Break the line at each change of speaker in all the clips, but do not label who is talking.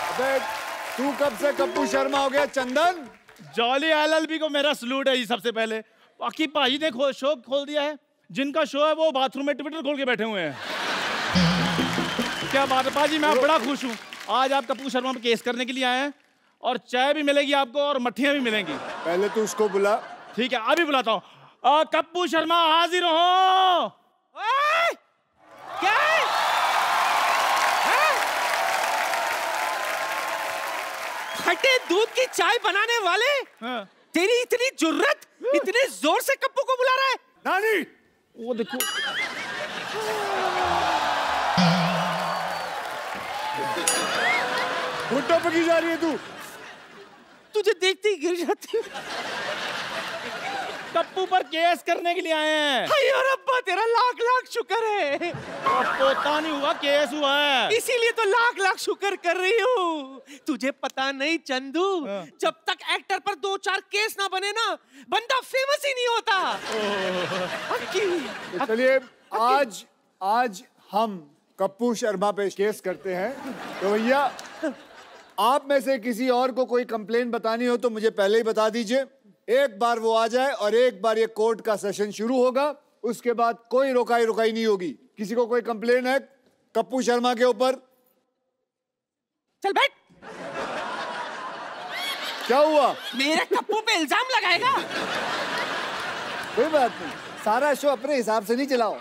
अबे तू कब से कप्पू शर्मा हो गया चंदन?
जॉली एलएलबी को मेरा सलूट है जी सबसे पहले। बाकी पाजी ने शो खोल दिया है, जिनका शो है वो बाथरूम में ट्विटर खोल के बैठे हुए हैं। क्या बात है पाजी, मैं बड़ा खुश हूँ। आज आप कप्पू शर्मा पे केस करने के लिए आए हैं और चाय भी मिलेगी आपको और मट्ठियाँ भी मिलेंगी।
पहले तू उसको बुला।
ठीक है, अभी बुलाता हूँ। कप्पू शर्मा हाजिर हो।
क्या फटे दूध की चाय बनाने वाले?
हाँ।
तेरी इतनी जुर्रत, इतने जोर से कप्पू को बुला रहा है?
नानी
वो देखो,
घुटनों पे की जा रही है तू?
तुझे देखते ही गिर जाती हूँ।
कप्पू पर केस करने के लिए आए हैं।
अयो रब्बा, तेरा लाख लाख शुक्र है।
पोता नहीं हुआ, केस हुआ है।
इसीलिए तो लाख लाख शुक्र कर रही हूँ। तुझे पता नहीं चंदू, जब तक एक्टर पर 2-4 केस ना बने ना, बंदा फेमस ही नहीं होता।
तो चलिए आज हम कप्पू शर्मा पे केस करते हैं। तो भैया आप में से किसी और को कोई कंप्लेन बतानी हो तो मुझे पहले ही बता दीजिए। एक बार वो आ जाए और एक बार ये कोर्ट का सेशन शुरू होगा, उसके बाद कोई रोकाई नहीं होगी। किसी को कोई कंप्लेन है कप्पू शर्मा के ऊपर?
चल बैठ।
क्या हुआ?
मेरे कप्पू पे इल्जाम लगाएगा?
कोई बात नहीं, सारा शो अपने हिसाब से नहीं चलाओ।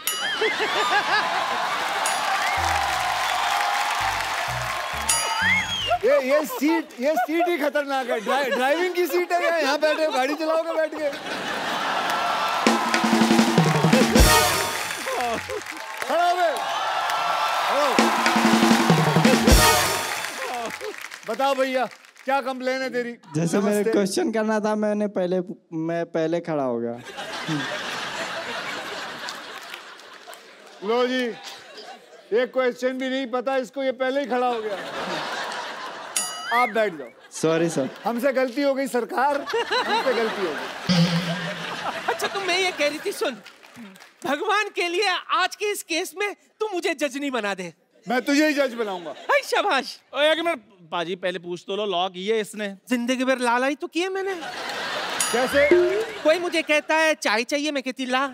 ये सीट ही खतरनाक है। ड्राइविंग की सीट है, यहाँ बैठे गाड़ी चलाओगे बैठ के? खड़ा हो गए। बताओ भैया क्या कंप्लेन है तेरी?
जैसे मेरे क्वेश्चन करना था, मैं पहले खड़ा हो गया।
लो जी, ये क्वेश्चन भी नहीं पता इसको, ये पहले ही खड़ा हो गया। आप बैठ जाओ।
सॉरी सर,
हमसे गलती हो गई सरकार, हमसे गलती हो गई।
अच्छा तो मैं ये कह रही थी, सुन, भगवान के लिए आज के इस केस में तू मुझे जज नहीं बना दे।
मैं तुझे ही जज बनाऊंगा।
शाबाश।
एक मिनट पाजी, पहले पूछ तो लो, लॉ की है इसने?
जिंदगी भर लालाई तो किए मैंने।
कैसे?
कोई मुझे कहता है चाय चाहिए, मैं कहती ला।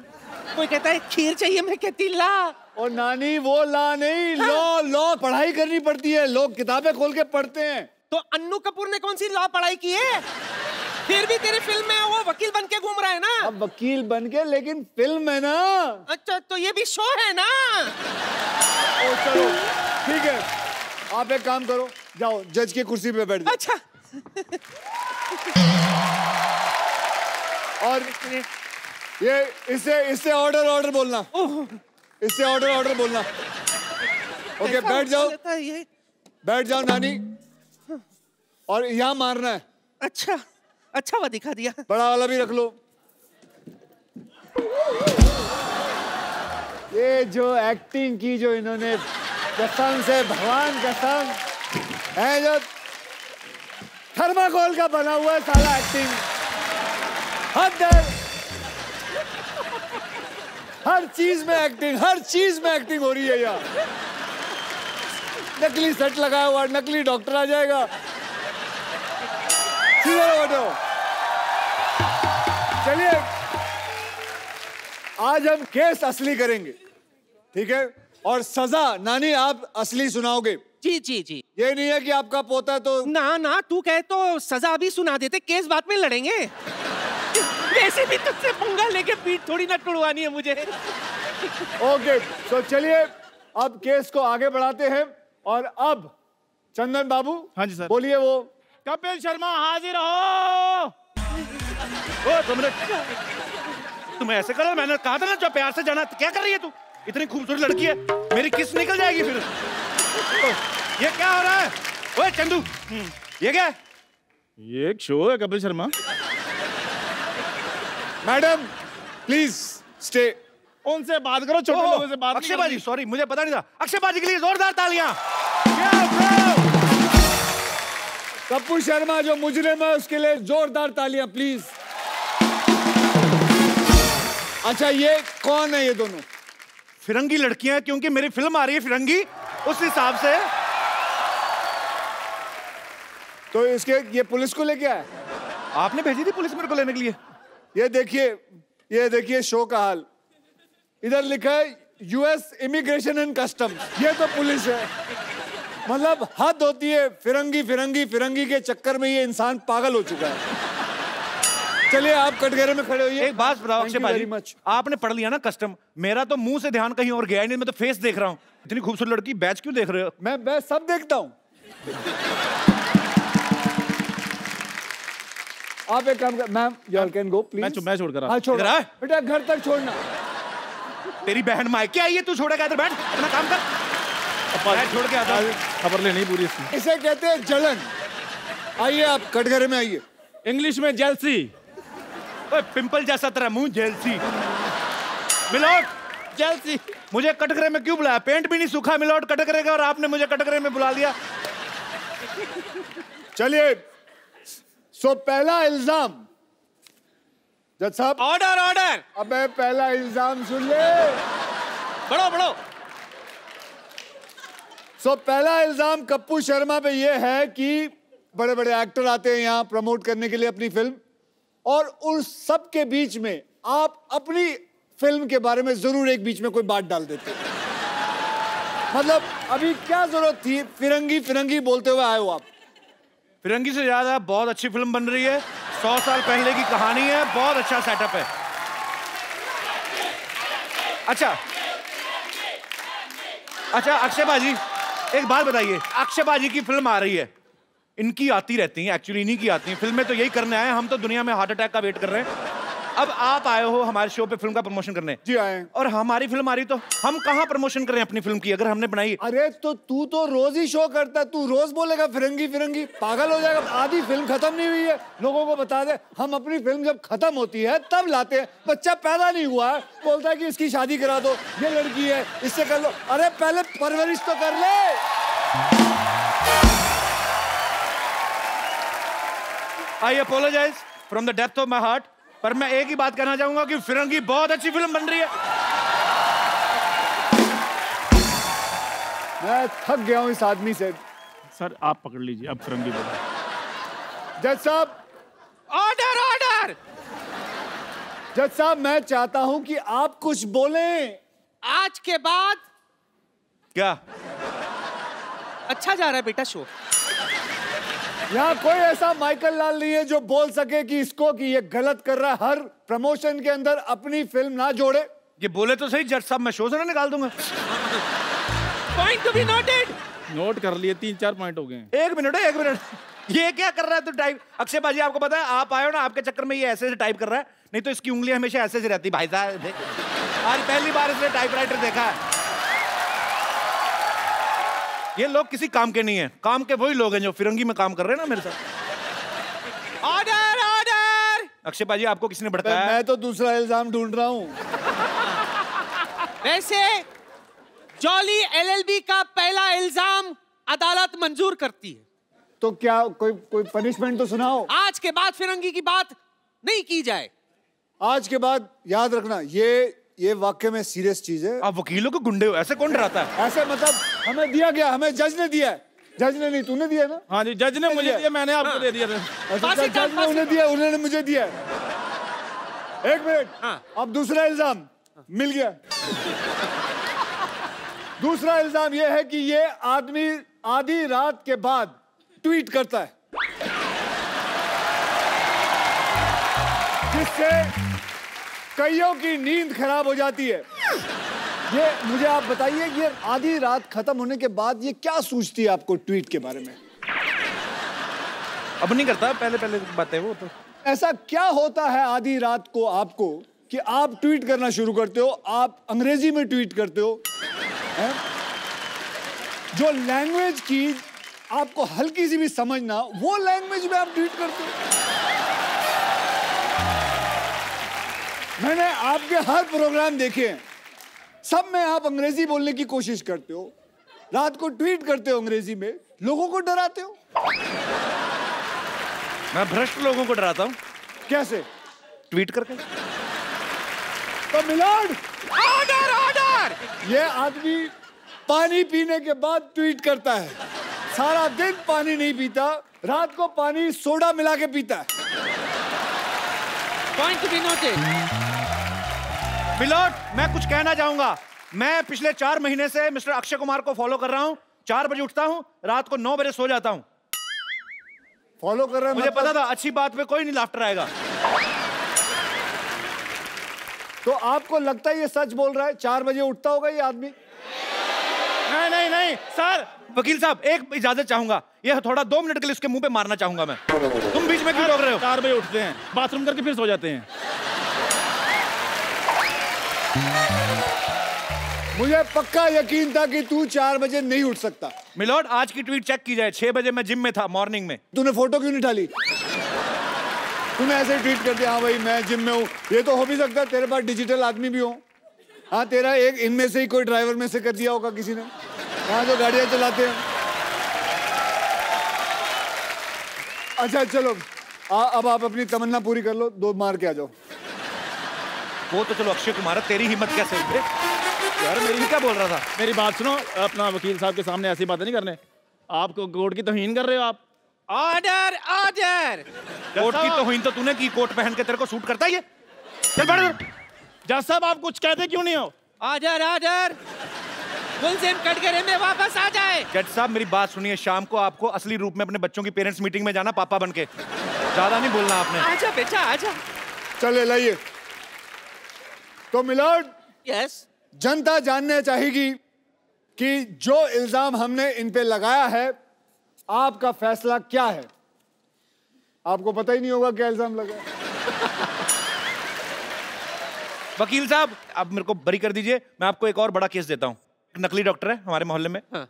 कोई कहता है खीर चाहिए, मैं कहती ला।
और नानी वो ला नहीं, लॉ पढ़ाई करनी पड़ती है। लोग किताबें खोल के पढ़ते हैं।
तो अन्नू कपूर ने कौन सी लॉ पढ़ाई की है? फिर भी तेरी फिल्म में वो वकील बन के घूम रहा है ना।
अब वकील बन के, लेकिन फिल्म है ना।
अच्छा तो ये भी शो है ना।
ओ चलो ठीक है, आप एक काम करो, जाओ जज की कुर्सी पे बैठ जाओ।
अच्छा।
और ये इससे ऑर्डर बोलना। इससे ऑर्डर बोलना। ओके बैठ जाओ, बैठ जाओ नानी। और यहाँ मारना है।
अच्छा वो दिखा दिया।
बड़ा वाला भी रख लो। ये जो एक्टिंग की जो इन्होंने, कसम से भगवान कसम है, जो थर्माकोल का बना हुआ है साला एक्टिंग। हर चीज में एक्टिंग हो रही है यार। नकली सेट लगाया हुआ, नकली डॉक्टर आ जाएगा। चलिए आज हम केस असली करेंगे, ठीक है? और सजा नानी आप असली सुनाओगे।
जी।
ये नहीं है कि आपका पोता है तो
ना तू कहे तो सजा भी सुना देते, केस बाद में लड़ेंगे। वैसे भी तुझसे पंगा लेके पीठ थोड़ी ना टुड़वानी है मुझे।
ओके तो चलिए अब केस को आगे बढ़ाते हैं। और अब चंदन बाबू,
हाँ जी सर,
बोलिए। वो
कपिल शर्मा हाजिर हो। ओ तुम ऐसे करो, मैंने कहा था ना जो प्यार से जाना। क्या कर रही है तू? इतनी खूबसूरत लड़की है, मेरी किस निकल जाएगी फिर। ये क्या हो रहा है? ओए चंदू, ये क्या है? ये एक शो है Kapil Sharma.
Madam please stay.
उनसे बात करो, छोटे लोगों से बात।
अक्षय बाजी, सॉरी मुझे पता नहीं था। अक्षय बाजी के लिए जोरदार तालियां।
कप्पू शर्मा जो मुजरिम है उसके लिए जोरदार तालियां प्लीज। अच्छा ये कौन है ये दोनों?
फिरंगी लड़कियां, क्योंकि मेरी फिल्म आ रही है फिरंगी, उस हिसाब से।
तो इसके ये पुलिस को लेके आया?
आपने भेजी थी पुलिस मेरे को लेने के लिए?
ये देखिए शो का हाल। इधर लिखा है यूएस इमिग्रेशन एंड कस्टम्स, ये तो पुलिस है। मतलब हद होती है, फिरंगी फिरंगी फिरंगी के चक्कर में ये इंसान पागल हो चुका है। चलिए आप कटघरे में खड़े होइए।
एक बात बताओ अक्षय भाई, आपने पढ़ लिया ना कस्टम, मेरा तो मुंह से ध्यान कहीं और गया ही नहीं, मैं तो फेस देख रहा हूँ। इतनी खूबसूरत लड़की, बैच क्यों देख रहे हो?
मैं बैच सब देखता हूँ। आप एक काम कर, ma'am you all can go please.
मैं छोड़ कर
हाँ छोड़ बेटा, घर तक छोड़ना।
तेरी बहन मायके आई है, तू छोड़ेगा? इधर बैठ, अपना काम कर। मैं छोड़ के आता हूँ, खबर लेनी पूरी इसकी।
इसे कहते हैं जलन। आइए आप कटघरे में आइए।
इंग्लिश में जेलसी। पिंपल जैसा तेरा मुंह, जेलसी। मिलोट, जेलसी। मुझे कटघरे में क्यों बुलाया? पेंट भी नहीं सूखा मिलोट कटघरे का, और आपने मुझे कटघरे में बुला लिया।
चलिए, सो पहला इल्जाम। जज साहब,
ऑर्डर ऑर्डर।
अबे पहला इल्जाम सुन ले।
बढ़ो बढ़ो।
सो पहला इल्जाम कप्पू शर्मा पे ये है कि बड़े बड़े एक्टर आते हैं यहाँ प्रमोट करने के लिए अपनी फिल्म, और उन सब के बीच में आप अपनी फिल्म के बारे में जरूर एक बीच में कोई बात डाल देते हैं। मतलब अभी क्या जरूरत थी फिरंगी फिरंगी बोलते हुए आए हो आप?
फिरंगी से ज्यादा बहुत अच्छी फिल्म बन रही है, 100 साल पहले की कहानी है, बहुत अच्छा सेटअप है। अच्छा अक्षय बाजी, एक बात बताइए, अक्षय बाजी की फिल्म आ रही है, इनकी आती रहती हैं, एक्चुअली इन्हीं की आती हैं फिल्में, तो यही करने आए हैं। हम तो दुनिया में हार्ट अटैक का वेट कर रहे हैं। अब आप आए हो हमारे शो पे फिल्म का प्रमोशन करने।
जी आए।
और हमारी फिल्म आ रही, तो हम कहाँ प्रमोशन करें अपनी फिल्म की, अगर हमने बनाई?
अरे तो तू तो रोज ही शो करता है, तू रोज बोलेगा फिरंगी फिरंगी, पागल हो जाएगा। आधी फिल्म खत्म नहीं हुई है, लोगों को बता दे। हम अपनी फिल्म जब खत्म होती है तब लाते हैं। बच्चा पैदा नहीं हुआ है, बोलता है कि इसकी शादी करा दो, ये लड़की है इससे कर लो। अरे पहले परवरिश तो कर ले।
I apologise from the depth of my heart, पर मैं एक ही बात कहना चाहूंगा कि फिरंगी बहुत अच्छी फिल्म बन रही है।
मैं थक गया हूं इस आदमी से।
सर आप पकड़ लीजिए, अब फिरंगी बोलो।
जज साहब,
ऑर्डर ऑर्डर।
जज साहब, मैं चाहता हूं कि आप कुछ बोलें।
आज के बाद
क्या
अच्छा जा रहा है बेटा शो?
यहाँ कोई ऐसा माइकल लाल नहीं है जो बोल सके कि इसको कि ये गलत कर रहा है, हर प्रमोशन के अंदर अपनी फिल्म ना जोड़े।
ये बोले तो सही जज साहब, मैं शो से ना निकाल दूंगा।
Point to be noted.
Note कर लिए, 3-4 पॉइंट हो गए।
एक मिनट, ये क्या कर रहा है तू टाइप? अक्षय बाजी, आपको पता है आप आए हो ना, आपके चक्कर में ये ऐसे टाइप कर रहा है, नहीं तो इसकी उंगली हमेशा ऐसे से रहती। भाई साहब आज पहली बार इसने टाइपराइटर देखा है। ये लोग किसी काम के नहीं है, काम के वही लोग हैं जो फिरंगी में काम कर रहे हैं ना मेरे साथ।
Order order.
अक्षय बाजी, आपको किसने भड़काया?
मैं तो दूसरा इल्जाम ढूंढ रहा हूँ।
वैसे जॉली एलएलबी का पहला इल्जाम अदालत मंजूर करती है,
तो क्या कोई पनिशमेंट तो सुनाओ।
आज के बाद फिरंगी की बात नहीं की जाए।
आज के बाद याद रखना, ये वाकई में सीरियस चीज है।
आप वकीलों को गुंडे हो, ऐसे कौन डराता है?
ऐसे मतलब हमें दिया गया, हमें जज ने दिया है। जज ने नहीं, तूने दिया ना?
हाँ जी, जज ने मुझे दिया, मैंने आपको दे दिया।
जज ने उन्हें दिया, उन्होंने मुझे दिया। एक मिनट, अब दूसरा इल्जाम मिल गया। दूसरा इल्जाम यह है कि ये आदमी आधी रात के बाद ट्वीट करता है, जिससे कईयों की नींद खराब हो जाती है। ये मुझे आप बताइए, ये आधी रात खत्म होने के बाद ये क्या सूझती है आपको ट्वीट के बारे में?
अब नहीं करता, पहले बातें वो तो।
ऐसा क्या होता है आधी रात को आपको कि आप ट्वीट करना शुरू करते हो? आप अंग्रेजी में ट्वीट करते हो, है? जो लैंग्वेज की आपको हल्की सी भी समझ ना, वो लैंग्वेज में आप ट्वीट करते हो। मैंने आपके हर प्रोग्राम देखे हैं, सब में आप अंग्रेजी बोलने की कोशिश करते हो, रात को ट्वीट करते हो अंग्रेजी में, लोगों को डराते हो।
मैं भ्रष्ट लोगों को डराता हूँ।
कैसे?
ट्वीट करके।
तो मिलोड,
ऑर्डर ऑर्डर।
ये आदमी पानी पीने के बाद ट्वीट करता है। सारा दिन पानी नहीं पीता, रात को पानी सोडा मिला के पीता है।
Point to be noted.
Milord, मैं कुछ कहना चाहूंगा। मैं पिछले 4 महीने से मिस्टर अक्षय कुमार को फॉलो कर रहा हूं। 4 बजे उठता हूं, रात को 9 बजे सो जाता हूं।
फॉलो कर रहे हैं?
मुझे पता था अच्छी बात पे कोई नहीं लाफ्टर आएगा।
तो आपको लगता है ये सच बोल रहा है? 4 बजे उठता होगा ये आदमी?
नहीं नहीं नहीं सर, वकील साहब एक इजाजत चाहूंगा। ये थोड़ा 2 मिनट के लिए उसके मुंह पे मारना चाहूंगा मैं। तुम बीच में क्यों रोक रहे हो?
4 बजे उठते हैं, बाथरूम करके फिर सो जाते हैं।
मुझे पक्का यकीन था कि तू 4 बजे नहीं उठ सकता।
मिलोड, आज की ट्वीट चेक की जाए। 6 बजे मैं जिम में था, मॉर्निंग में।
तूने फोटो क्यों नहीं डाली? तूने ऐसे ही ट्वीट कर दिया, हाँ भाई मैं जिम में हूँ। ये तो हो भी सकता है तेरे पास डिजिटल आदमी भी हो। हाँ, तेरा एक इनमें से ही कोई ड्राइवर में से कर दिया होगा किसी ने, हाँ, जो गाड़ियां चलाते हैं। अच्छा चलो, अब आप अपनी तमन्ना पूरी कर लो, 2 मार के आ जाओ।
वो तो चलो अक्षय कुमार, तेरी हिम्मत कैसे हुई बे? यार मेरी क्या बोल रहा था?
मेरी बात सुनो, अपना वकील साहब के सामने ऐसी बातें नहीं करने। आपको कोर्ट की तौहीन कर रहे हो आप।
Order order.
कोर्ट की तौहीन तो तूने की, कोट पहन के तेरे को सूट करता है ये? चल बैठ।
जज साहब आप कुछ कहते क्यों नहीं हो?
Order order. मुलजिम कटघरे में वापस आ जाए।
जज साहब मेरी बात सुनिए, शाम को आपको असली रूप में अपने बच्चों की पेरेंट्स मीटिंग में जाना, पापा बनके। ज्यादा नहीं बोलना आपने।
आजा बेटा आजा।
चले लाइए। तो मिलोड,
यस।
जनता जानना चाहेगी कि जो इल्जाम हमने इन पे लगाया है, आपका फैसला क्या है? आपको पता ही नहीं होगा क्या इल्जाम लगा है।
वकील साहब आप मेरे को बरी कर दीजिए। मैं आपको एक और बड़ा केस देता हूँ। नकली डॉक्टर है हमारे मोहल्ले में।
हाँ।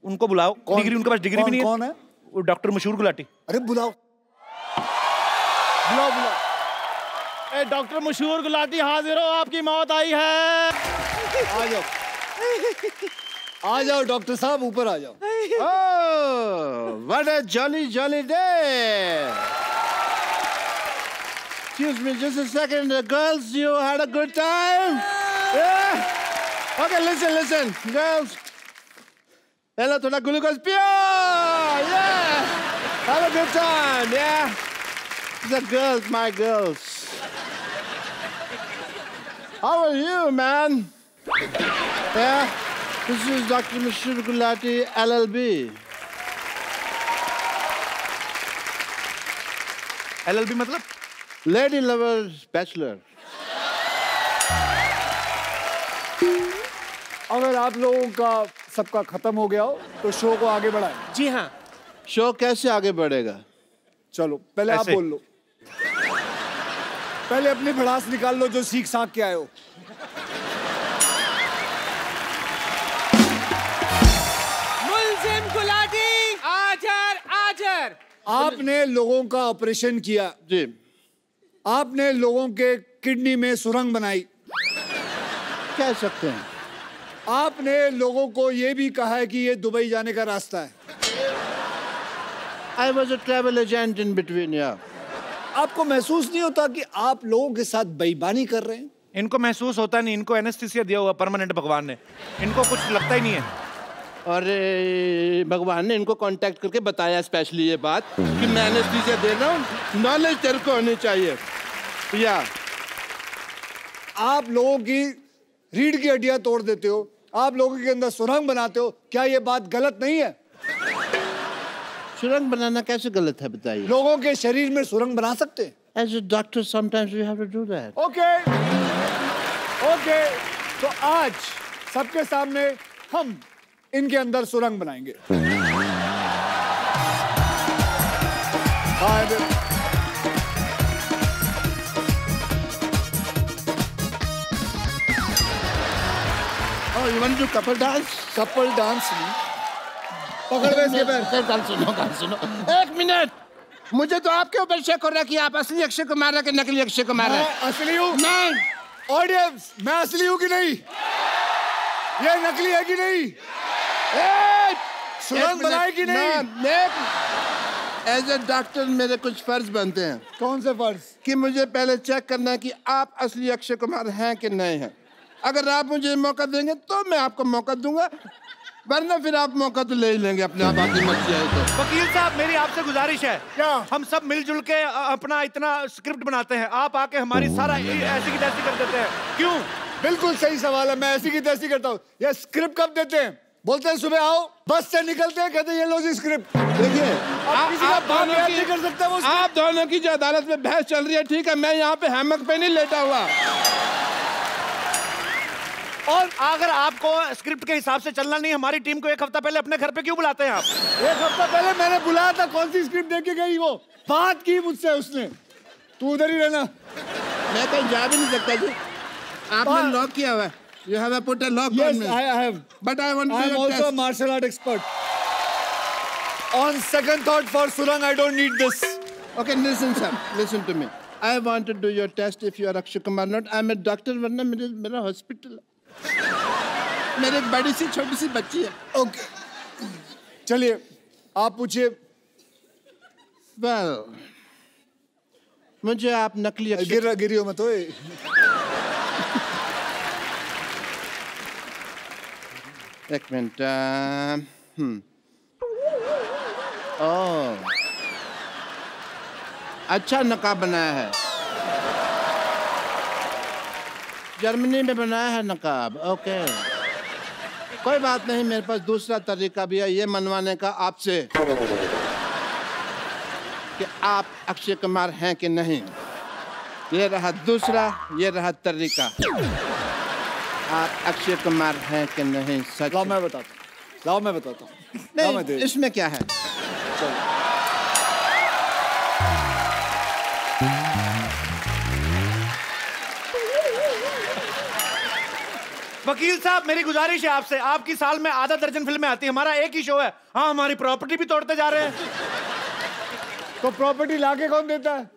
उनको बुलाओ। डिग्री उनके पास डिग्री भी नहीं है।
कौन है?
वो डॉक्टर मशहूर गुलाटी।
अरे बुलाओ बुलाओ बुलाओ।
ए डॉक्टर मशहूर गुलाटी हाजिर हो, आपकी मौत आई है।
आ जाओ आ जाओ डॉक्टर साहब, ऊपर आ जाओ।
Oh, what a jolly, jolly day! Excuse me, just a second. Girls, you had a good time? Yeah? Okay, listen, girls. Hello, thoda glucose pure! Yeah! Have a good time, yeah? The girls, my girls. How are you, man? Yeah? This is Dr. Mashur Gulati, LLB.
LLB मतलब?
Lady Lovers Bachelor.
अगर आप लोगों का सबका खत्म हो गया हो तो शो को आगे बढ़ाएं।
जी हाँ।
शो कैसे आगे बढ़ेगा?
चलो पहले आप
ऐसे।
बोल लो। पहले अपनी भड़ास निकाल लो जो सीख साख के आए हो।
मुलजिम गुलाटी आजर आजर।
आपने लोगों का ऑपरेशन किया,
जी।
आपने लोगों के किडनी में सुरंग बनाई,
कह सकते हैं।
आपने लोगों को ये भी कहा है कि ये दुबई जाने का रास्ता है।
I was a travel agent in between, yeah.
आपको महसूस नहीं होता कि आप लोगों के साथ बेईमानी कर रहे हैं?
इनको महसूस होता नहीं, इनको एनेस्थीसिया दिया हुआ परमानेंट भगवान ने। इनको कुछ लगता ही नहीं है।
और भगवान ने इनको कांटेक्ट करके बताया स्पेशली ये बात कि मैं एनेस्थीसिया दे रहा हूँ, नॉलेज तेरे को होनी चाहिए। या
आप लोगों की रीढ़ की हड्डियां तोड़ देते हो, आप लोगों के अंदर सुरंग बनाते हो, क्या ये बात गलत नहीं है?
सुरंग बनाना कैसे गलत है बताइए?
लोगों के शरीर में सुरंग बना सकते हैं।
As a doctor, sometimes we have to do that.
Okay okay, तो आज सबके सामने हम इनके अंदर सुरंग बनाएंगे। हाँ,
Oh, you want to do couple dance?
Couple dance नहीं, पकड़ गए इसके पैर।
गाल सुनो। एक मिनट, मुझे तो आपके ऊपर शक हो रहा है कि आप असली अक्षय कुमार है कि नकली अक्षय कुमार है।
मैं असली हूँ।
नहीं।
ऑडियंस, मैं असली हूँ कि नहीं? ये नकली है कि नहीं? सुरंग बनाए कि नहीं?
एज ए डॉक्टर मेरे कुछ फर्ज बनते हैं।
कौन से फर्ज?
कि मुझे पहले चेक करना है कि आप असली अक्षय कुमार हैं कि नहीं हैं। अगर आप मुझे मौका देंगे तो मैं आपको मौका दूंगा, वरना फिर आप मौका तो ले ही लेंगे अपने आप, आपकी मर्जी है तो।
वकील साहब मेरी आपसे गुजारिश है,
क्या?
हम सब मिलजुल के अपना इतना स्क्रिप्ट बनाते हैं, आप आके हमारी सारा ऐसी की तैसी कर देते हैं, क्यों?
बिल्कुल सही सवाल है, मैं ऐसी की तैसी करता हूँ। ये स्क्रिप्ट कब देते हैं? बोलते हैं सुबह आओ, बस से निकलते हैं, कहते हैं ये लो जी स्क्रिप्ट।
देखिए
किसी का बाप याद नहीं कर सकता वो script।
आप दोनों की जो अदालत में बहस चल रही है, ठीक है, मैं यहाँ पे हैमक पे नहीं लेटा हुआ।
और अगर आपको स्क्रिप्ट के हिसाब से चलना नहीं, हमारी टीम को एक हफ्ता पहले अपने घर पे क्यों बुलाते हैं आप?
एक हफ्ता पहले मैंने बुलाया था, कौन सी स्क्रिप्ट देके गई वो? बात की मुझसे उसने, तू उधर ही रहना।
मैं कहीं जा भी नहीं सकता जी, आपने लॉक किया हुआ है। You have put a lock
Yes,
on me.
I have.
But I want
I am
to
also a martial art expert. On second thought, for Surang, I don't need this.
Okay, listen, sir. Listen to me. I want to do your test if you are Akshay Kumar not. I'm a doctor, वरना मेरा hospital है। मेरी एक बड़ी सी छोटी सी बच्ची है।
Okay. चलिए, आप पूछिए।
Well, मुझे आप नकली अक्षय
गिरियो मत ओए।
एक मिनट। ओह, अच्छा नकाब बनाया है, जर्मनी में बनाया है नकाब। ओके, कोई बात नहीं, मेरे पास दूसरा तरीका भी है ये मनवाने का आपसे कि आप अक्षय कुमार हैं कि नहीं। ये रहा दूसरा, ये रहा तरीका। आप अक्षय कुमार हैं कि नहीं? सच?
लाओ मैं बताता हूँ, लाओ मैं बताता हूँ।
नहीं, इसमें क्या है?
वकील साहब मेरी गुजारिश है आपसे, आपकी साल में आधा दर्जन फिल्में आती है, हमारा एक ही शो है। हाँ, हमारी प्रॉपर्टी भी तोड़ते जा रहे हैं।
तो प्रॉपर्टी लाके कौन देता है?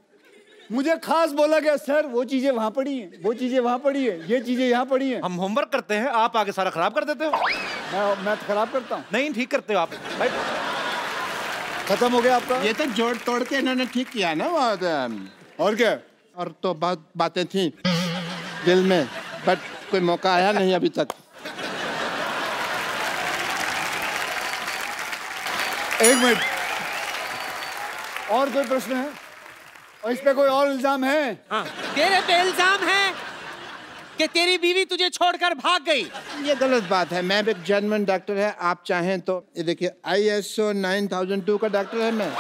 मुझे खास बोला गया सर वो चीजें वहां पड़ी हैं, वो चीजें वहां पड़ी है, ये चीजें यहाँ पड़ी हैं।
हम होमवर्क करते हैं, आप आगे सारा खराब कर देते हो।
मैं तो खराब करता हूँ?
नहीं, ठीक करते हो आप भाई।
खत्म हो गया आपका?
ये तो जोड़ तोड़ के इन्होंने ठीक किया ना।
और क्या?
और तो बहुत बातें थी दिल में, बट कोई मौका आया नहीं अभी तक।
एक मिनट, और कोई प्रश्न है? और इस पे कोई और इल्जाम है?
हाँ, तेरे पे इल्जाम है कि तेरी बीवी तुझे छोड़कर भाग गई।
ये गलत बात है, मैं भी एक जर्मन डॉक्टर है, आप चाहें तो ये देखिए ISO 9002 का डॉक्टर है मैं।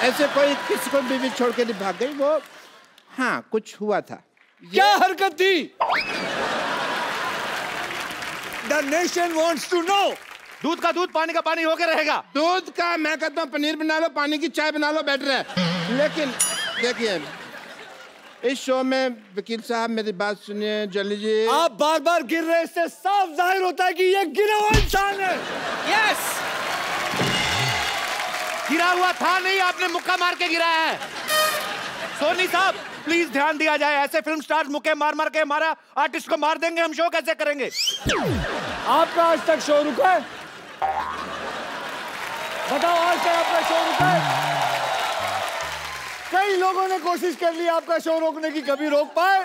ऐसे कोई किसी को बीवी छोड़ के नहीं भाग गई वो। हाँ, कुछ हुआ था।
क्या हरकत थी? The nation wants to know.
दूध का दूध, पानी का पानी होके रहेगा।
दूध का मैं कहता हूँ पनीर बना लो, पानी की चाय बना लो, बेटर है। लेकिन देखिए इस शो में वकील साहब मेरी बात सुनिए जल्दी जी।
आप बार बार गिर रहे, इससे साफ जाहिर होता है कि ये गिरा हुआ इंसान है।
यस,
गिरा हुआ था नहीं, आपने मुक्का मार के गिराया है। सोनी साहब प्लीज ध्यान दिया जाए, ऐसे फिल्म स्टार्स मुक्के मार मार के हमारा आर्टिस्ट को मार देंगे, हम शो कैसे करेंगे?
आपका आज तक शो रुका है? बताओ, आज तक आपका शो रुका है? कई लोगों ने कोशिश कर ली आपका शो रोकने की, कभी रोक पाए?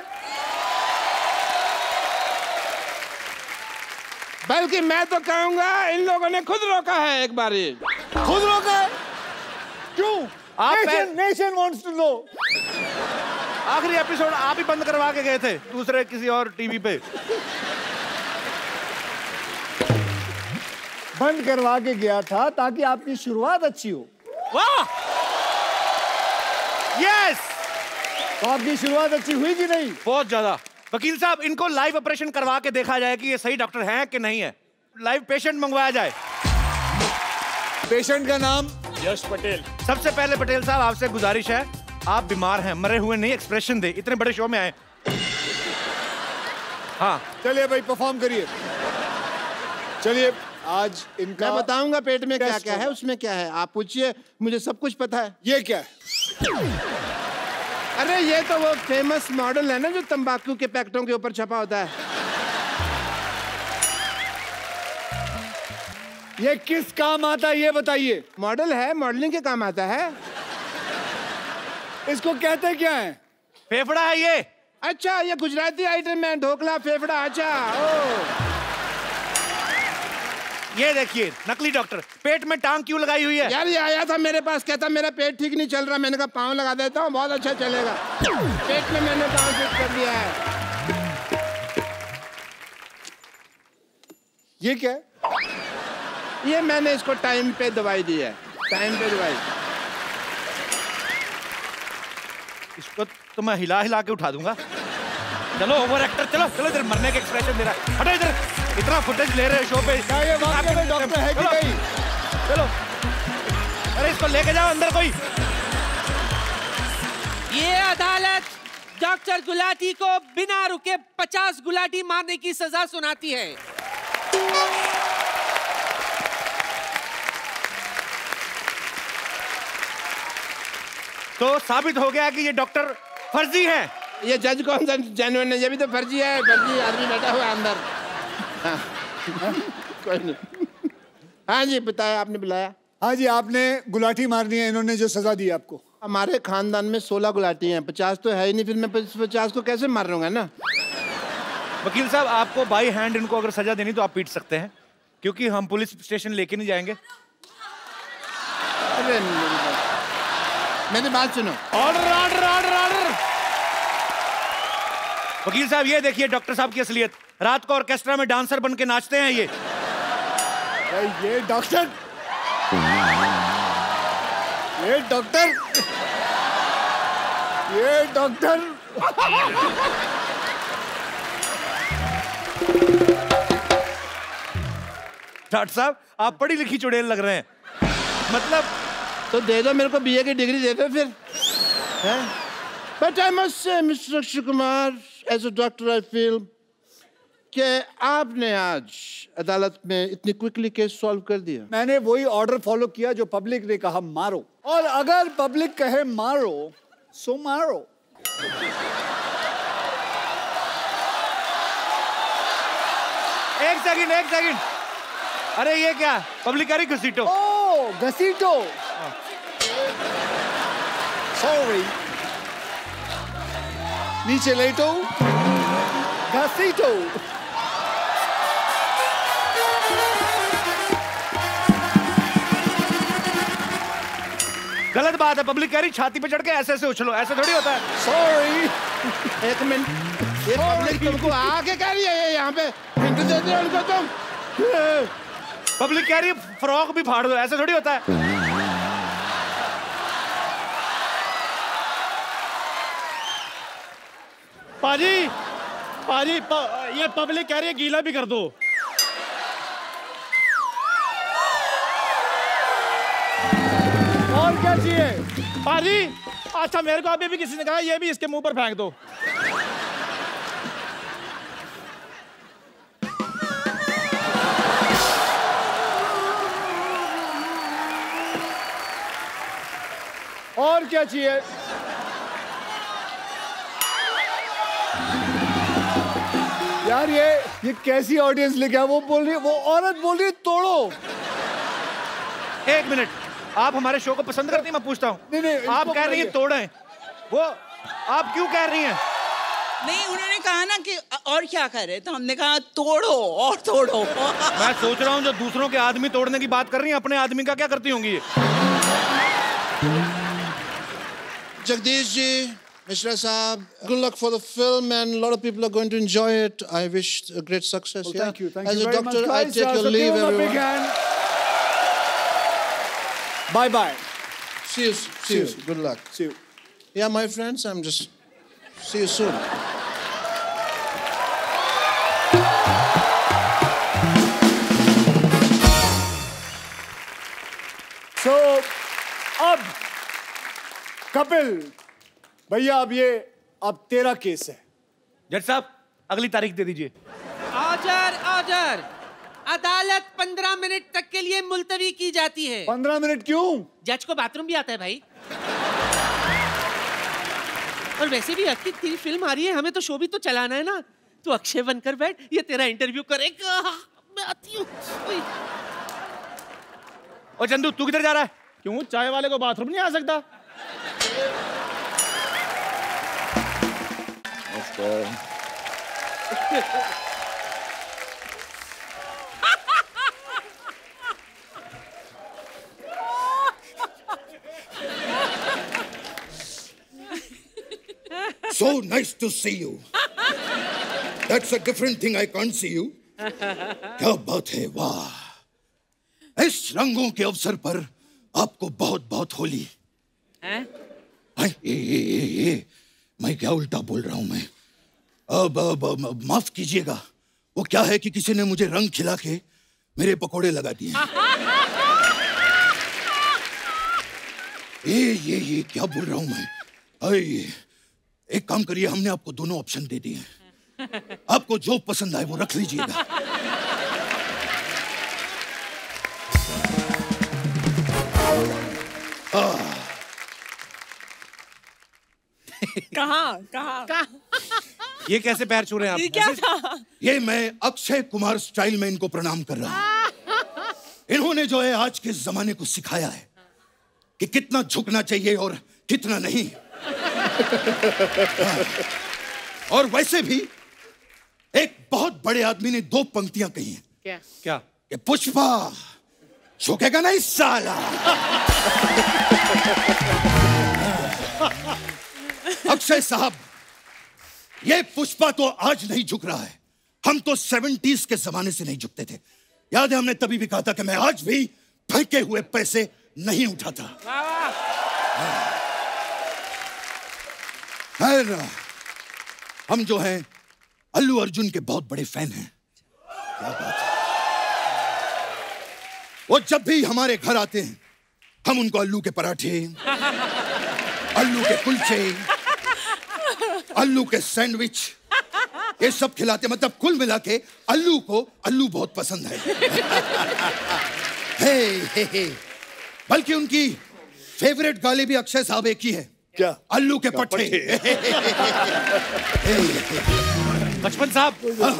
बल्कि मैं तो कहूंगा इन लोगों ने खुद रोका है एक बारी।
खुद रोका है? क्यों?
आप
नेशन वांट्स टू नो।
आखिरी एपिसोड आप ही बंद करवा के गए थे दूसरे किसी और टीवी पे।
बंद करवा के गया था ताकि आपकी शुरुआत अच्छी हो।
वाह,
यस,
तो आपकी शुरुआत अच्छी हुई कि नहीं?
बहुत ज्यादा। वकील साहब इनको लाइव ऑपरेशन करवा के देखा जाए कि ये सही डॉक्टर हैं कि नहीं है। लाइव पेशेंट मंगवाया जाए।
पेशेंट का नाम?
यश पटेल।
सबसे पहले पटेल साहब आपसे गुजारिश है, आप बीमार हैं, मरे हुए नहीं, एक्सप्रेशन दे, इतने बड़े शो में आए। हाँ
चलिए भाई परफॉर्म करिए। चलिए आज इनका
मैं बताऊंगा पेट में क्या
टेस्ट
क्या है,
होगा।
उसमें क्या है, आप पूछिए, मुझे सब कुछ पता है।
ये क्या है?
अरे ये तो वो फेमस मॉडल है ना जो तंबाकू के पैकेटों के ऊपर छपा होता है।
ये किस काम आता है ये बताइए।
मॉडल है, मॉडलिंग के काम आता है।
इसको कहते क्या है?
फेफड़ा है ये।
अच्छा ये गुजराती आइटम है, ढोकला फेफड़ा। अच्छा ओ
ये देखिए नकली डॉक्टर पेट में टांग क्यों लगाई हुई है?
यार ये आया था मेरे पास, कहता मेरा पेट ठीक नहीं चल रहा। मैंने कहा पाँव लगा देता हूँ, बहुत अच्छा चलेगा। पेट में मैंने पाँव फिट कर दिया है।
ये क्या है?
ये मैंने इसको टाइम पे दवाई दी है, टाइम पे दवाई।
इसको तो मैं हिला हिला के उठा दूंगा। चलो ओवर एक्टर, चलो चलो इधर मरने के एक्सप्रेशन दे रहा है। हटो इधर, इतना फुटेज ले रहे हो शो पे।
क्या ये वाकई में डॉक्टर है कि नहीं?
चलो अरे इसको लेके जाओ अंदर कोई।
ये अदालत डॉक्टर गुलाटी को बिना रुके 50 गुलाटी मारने की सजा सुनाती है।
तो साबित हो गया कि ये डॉक्टर फर्जी है।
ये जज कौन सा जेन्युइन है? ये भी तो फर्जी है, फर्जी आदमी बैठा हुआ है अंदर। हाँ। कोई नहीं। हाँ जी बताया, आपने बुलाया?
हाँ जी, आपने गुलाटी मारनी है, इन्होंने जो सजा दी आपको।
हमारे खानदान में 16 गुलाटी हैं, 50 तो है ही नहीं, फिर मैं 50 को कैसे मार रहा हूँ ना।
वकील साहब आपको बाई हैंड इनको अगर सजा देनी तो आप पीट सकते हैं, क्योंकि हम पुलिस स्टेशन लेके नहीं जाएंगे।
अरे मेरी बात सुनो।
Order order order order. वकील साहब ये देखिए डॉक्टर साहब की असलियत। रात को ऑर्केस्ट्रा में डांसर बन के नाचते हैं ये।
ये डॉक्टर, ये डॉक्टर, ये डॉक्टर।
डॉक्टर साहब आप पढ़ी लिखी चुड़ैल लग रहे हैं। मतलब
तो दे दो मेरे को बीए की डिग्री दे दो फिर। But I must say mister Akshay Kumar, as a doctor I feel कि आपने आज अदालत में इतनी क्विकली केस सॉल्व कर दिया।
मैंने वही ऑर्डर फॉलो किया जो पब्लिक ने कहा मारो, और अगर पब्लिक कहे मारो सो मारो।
एक सेकंड। अरे ये क्या पब्लिक कह रही घसीटो?
ओ घसीटो, सॉरी, नीचे लेटो, घसीटो।
गलत बात है, पब्लिक कह रही छाती पे चढ़ के ऐसे ऐसे उछलो, ऐसे थोड़ी होता है।
सॉरी।
एक मिनट, ये पब्लिक तुमको आके कह रही है ये यहाँ पे हिंट दे दो उनको तुम।
पब्लिक कह रही है फ्रॉक भी फाड़ दो, ऐसे थोड़ी होता है।
पाजी ये पब्लिक कह रही है गीला भी कर दो।
और क्या चाहिए?
पाजी अच्छा मेरे को अभी भी किसी ने कहा ये भी इसके मुंह पर फेंक दो।
और क्या चाहिए? यार ये कैसी ऑडियंस लेके आया? वो बोल रही है, वो औरत बोल रही है तोड़ो।
एक मिनट, आप हमारे शो को पसंद करती हैं? मैं पूछता हूँ।
नहीं,
आप कह रही हैं तोड़ें, वो आप क्यों कह रही हैं?
नहीं उन्होंने कहा ना कि और क्या करे, तो हमने कहा तोड़ो और तोड़ो।
मैं सोच रहा हूँ जो दूसरों के आदमी तोड़ने की बात कर रही हैं, अपने आदमी का क्या करती होंगी ये?
Jagdish ji, Mishra Saab, good luck for the film, and a lot of people are going to enjoy it. I wish a great success.
Well,
Yeah?
thank you
As a
very
doctor,
much,
I
guys.
take your
So
leave,
give him a big
everyone.
hand. Bye bye.
See you. Good luck.
See you.
Yeah, my friends, I'm just see you soon.
So, अब कपिल भैया, अब तेरा case है।
जज साहब अगली तारीख दे दीजिए।
ऑर्डर। अदालत 15 मिनट तक के लिए मुलतवी की जाती है।
15 मिनट क्यों?
जज को बाथरूम भी आता है भाई। और वैसे भी अक्की तेरी फिल्म आ रही है, हमें तो शो भी तो चलाना है ना। तू अक्षय बनकर बैठ, ये तेरा इंटरव्यू करेगा। मैं आती हूँ।
और चंदू तू किधर जा रहा है?
क्यों चाय वाले को बाथरूम नहीं आ सकता?
So nice to see you. That's a different thing. I can't see you. क्या बात है, वाह! इस रंगों के अवसर पर आपको बहुत बहुत होली। मैं क्या उल्टा बोल रहा हूं मैं? अब माफ कीजिएगा, वो क्या है कि किसी ने मुझे रंग खिला के मेरे पकोड़े लगा दिए। ये क्या बोल रहा हूं मैं? एक काम करिए, हमने आपको दोनों ऑप्शन दे दिए हैं। आपको जो पसंद आए वो रख लीजिएगा।
कहाँ?
ये कैसे पैर छू रहे हैं आप?
ये क्या था?
ये मैं अक्षय कुमार स्टाइल में इनको प्रणाम कर रहा हूं। इन्होंने जो है आज के जमाने को सिखाया है कि कितना झुकना चाहिए और कितना नहीं। और वैसे भी एक बहुत बड़े आदमी ने 2 पंक्तियां कही हैं।
क्या?
कि पुष्पा झुकेगा नहीं साला। अक्षय साहब, ये पुष्पा तो आज नहीं झुक रहा है, हम तो 70s के जमाने से नहीं झुकते थे। याद है हमने तभी भी कहा था कि मैं आज भी फेंके हुए पैसे नहीं उठाता। खैर, हम जो हैं अल्लू अर्जुन के बहुत बड़े फैन हैं। क्या बात है। वो जब भी हमारे घर आते हैं हम उनको आलू के पराठे, आलू के कुलचे, आलू के सैंडविच, ये सब खिलाते। मतलब कुल मिला के अल्लू को आलू बहुत पसंद है। हे। बल्कि उनकी फेवरेट गाली भी अक्षय साहब एक ही है।
क्या?
आलू के पट्टे।
बचपन साहब,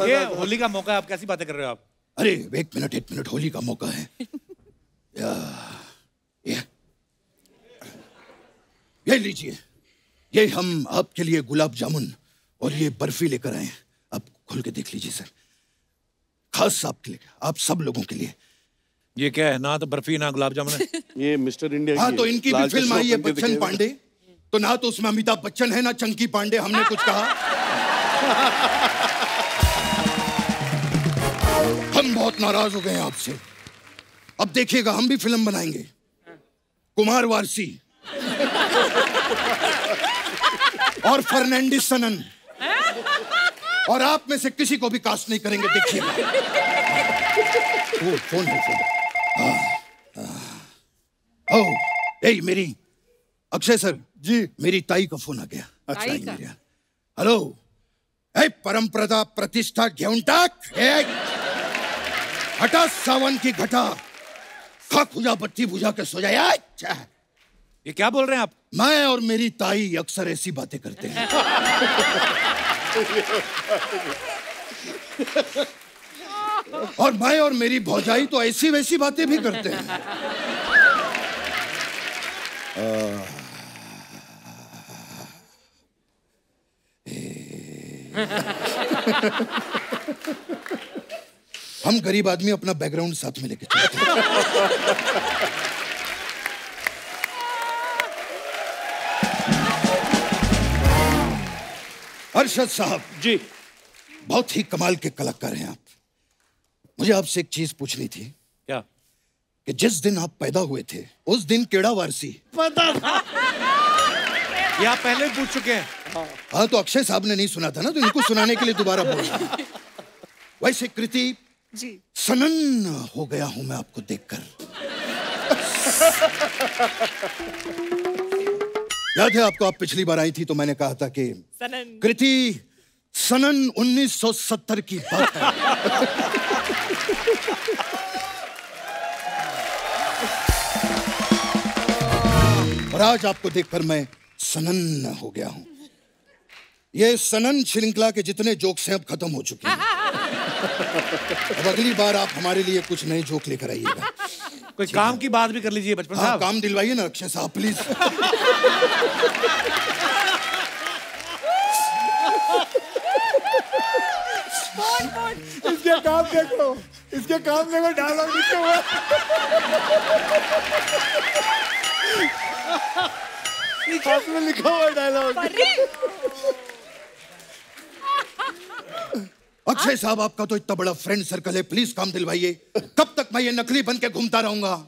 ये होली का मौका है, आप कैसी बातें कर रहे हो आप?
अरे एक मिनट, होली का मौका है। ये लीजिए, ये हम आपके लिए गुलाब जामुन और ये बर्फी लेकर आए हैं। आप खोल के देख लीजिए सर, खास आपके लिए, आप सब लोगों के लिए।
ये क्या है? ना तो बर्फी ना गुलाब जामुन है।
ये मिस्टर इंडिया
हाँ, तो इनकी भी फिल्म आई है बच्चन पांडे, तो ना तो उसमें अमिताभ बच्चन है ना चंकी पांडे। हमने कुछ कहा? हम बहुत नाराज हो गए हैं आपसे। अब देखिएगा, हम भी फिल्म बनाएंगे, कुमार वारसी और फर्नांडिस सनन, और आप में से किसी को भी कास्ट नहीं करेंगे। देखिएगा। ओ, फोन है, फोन। ए, मेरी अक्षय सर जी, मेरी ताई का फोन आ गया। अच्छा, हेलो। ए, परंपरा प्रतिष्ठा घेऊन टाक। हटा सावन की घटा, खा खुजा बत्ती बुझा के सो जाए।
ये क्या बोल रहे हैं आप?
मैं और मेरी ताई अक्सर ऐसी बातें करते हैं। और मैं और मेरी भौजाई तो ऐसी वैसी बातें भी करते हैं। हम गरीब आदमी अपना बैकग्राउंड साथ में लेके चलते हैं। अरशद साहब
जी,
बहुत ही कमाल के कलाकार हैं आप। मुझे आपसे एक चीज पूछनी थी।
क्या?
कि जिस दिन आप पैदा हुए थे उस दिन केड़ा वारसी?
पता था। ये आप पहले पूछ चुके हैं।
हाँ, तो अक्षय साहब ने नहीं सुना था ना, तो इनको सुनाने के लिए दोबारा बोल रहा हूं। वैसे कृति
जी,
सनन हो गया हूं मैं आपको देखकर। याद है आपको, आप पिछली बार आई थी तो मैंने कहा था कि
सनन।
कृति सनन 1970 की बात है। और आज आपको देखकर मैं सनन हो गया हूं। ये सनन श्रृंखला के जितने जोक्स हैं अब खत्म हो चुके हैं। अब अगली बार आप हमारे लिए कुछ नए जोक लेकर आइएगा।
कोई काम की बात भी कर लीजिए बचपन
हाँ,
साहब।
काम दिलवाइए ना अक्षय साहब, प्लीज।
इसके काम देखो, इसके काम देखो, डायलॉग लिखे हुए। हाथ में लिखा हुआ डायलॉग।
अक्षय साहब, आपका तो इतना बड़ा फ्रेंड सर्कल है, प्लीज काम दिलवाइए। कब तक मैं ये नकली बन के घूमता रहूंगा?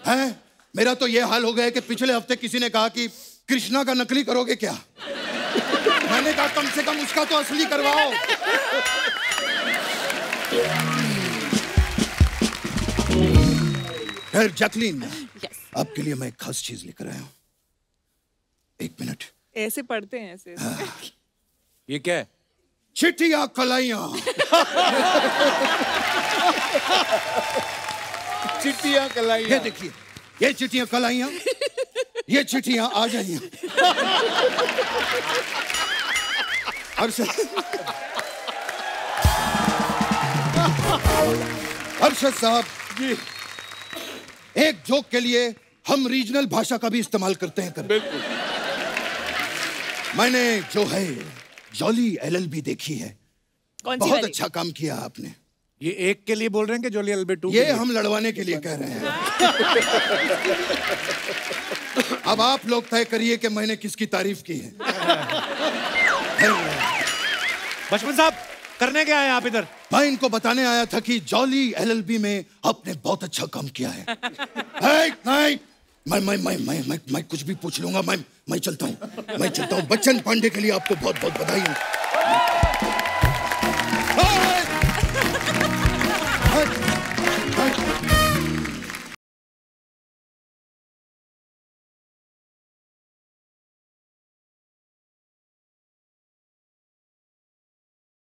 हैं? मेरा तो ये हाल हो गया है कि पिछले हफ्ते किसी ने कहा कि कृष्णा का नकली करोगे क्या? मैंने कहा कम से कम उसका तो असली करवाओ। खैर जैकलीन, आपके लिए मैं एक खास चीज लेकर आया हूं। 1 मिनट।
ऐसे पढ़ते हैं ऐसे।
ये क्या है?
चिट्टियां कलाइयां।
चिट्टियां कलाइयां।
ये देखिए, ये चिट्टियां कलाइयां, ये चिट्टियां आ जाइए। अरशद साहब जी, एक जोक के लिए हम रीजनल भाषा का भी इस्तेमाल करते हैं।
बिल्कुल।
मैंने जो है जॉली LLB देखी है।
कौन सी
बहुत
वाली?
अच्छा काम किया आपने।
ये एक के लिए बोल रहे हैं कि जॉली LLB 2?
ये हम लड़वाने के लिए कह रहे हैं। अब आप लोग तय करिए कि मैंने किसकी तारीफ की है।
बचपन साहब, करने क्या है आप इधर?
मैं इनको बताने आया था कि जॉली LLB में आपने बहुत अच्छा काम किया है। नहीं, मैं कुछ भी पूछ लूंगा। मैं चलता हूँ। बच्चन पांडे के लिए आपको बहुत बहुत बधाई।